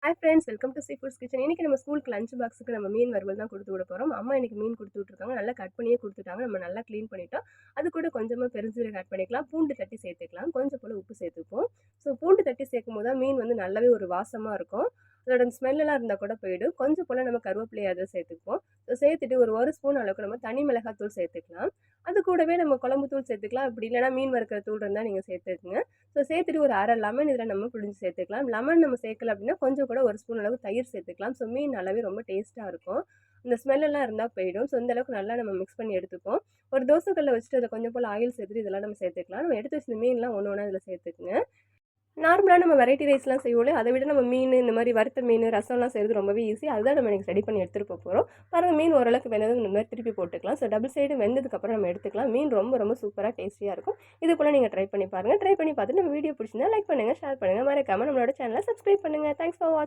Hi friends, welcome to seafoods kitchen. இன்னைக்கு நம்ம ஸ்கூலுக்கு லஞ்ச் பாக்ஸுக்கு நம்ம மீன் வறுவல் தான் குடுத்து விட போறோம். அம்மா இன்னைக்கு மீன் குடுத்து விட்டுருக்காங்க. நல்லா கட் பண்ணியே குடுத்துட்டாங்க. நம்ம நல்லா கிளீன் பண்ணிட்டோம். அது கூட கொஞ்சமா பெருஞ்சீரகம் ஆட் பண்ணிக்கலாம். பூண்டு தட்டி சேர்த்துக்கலாம். கொஞ்சம் போல உப்பு சேர்த்துப்போம். ஸோ பூண்டு தட்டி சேர்க்கும்போது தான் மீன் வந்து நல்லாவே ஒரு வாசமா இருக்கும். அதோட ஸ்மெல்லாம் இருந்தால் கூட போயிடும். கொஞ்சம் போல நம்ம கருவேப்பிலையை அதை சேர்த்துப்போம். ஸோ சேர்த்துட்டு ஒரு ஸ்பூன் அளவுக்கு நம்ம தனி மிளகாய் தூள் சேர்த்துக்கலாம். அது கூடவே நம்ம குழம்பு தூள் சேர்த்துக்கலாம். அப்படி இல்லைன்னா மீன் வறுக்கிற தூள் இருந்தால் நீங்கள் சேர்த்துக்குங்க. ஸோ சேர்த்துட்டு ஒரு அரை லெமன் இதில் நம்ம புழிஞ்சு சேர்த்துக்கலாம். லெமன் நம்ம சேர்க்கல அப்படின்னா கொஞ்சம் கூட ஒரு ஸ்பூன் அளவு தயிர் சேர்த்துக்கலாம். ஸோ மீன் நல்லாவே ரொம்ப டேஸ்ட்டாக இருக்கும். இந்த ஸ்மெல்லாம் இருந்தால் போயிடும். ஸோ இந்த அளவுக்கு நல்லா நம்ம மிக்ஸ் பண்ணி எடுத்துப்போம். ஒரு தோசைக்கல்ல வச்சுட்டு அதில் கொஞ்சம் போல் ஆயில் சேர்த்துட்டு இதெல்லாம் நம்ம சேர்த்துக்கலாம். நம்ம எடுத்து வச்சு மீன்லாம் ஒன்று ஒன்றா இதில் சேர்த்துக்குங்க. நார்மலாக நம்ம வெரைட்டி ரைஸ்லாம் செய்வோம்ல, அதை விட நம்ம மீன் இந்த மாதிரி வறுத்த மீன், ரசம்லாம் செய்கிறது ரொம்பவே ஈஸி. அதுதான் நம்ம இன்னைக்கு ரெடி பண்ணி எடுத்துகிட்டு போகிறோம். பாருங்க, மீன் ஓரளவுக்கு வெந்ததும் இந்த மாதிரி திருப்பி போட்டுக்கலாம். ஸோ டபுள் சைடு வெந்ததுக்கப்புறம் நம்ம எடுத்துக்கலாம். மீன் ரொம்ப ரொம்ப சூப்பராக டேஸ்டியாக இருக்கும். இது போல் நீங்கள் ட்ரை பண்ணி பாருங்கள். ட்ரை பண்ணி பார்த்துட்டு நம்ம வீடியோ பிடிச்சிருந்தா லைக் பண்ணுங்கள், ஷேர் பண்ணுங்கள், மறக்காமல் நம்மளோட சேனலை சப்ஸ்கிரைப் பண்ணுங்கள். தேங்க்ஸ் ஃபார் வாட்சிங்.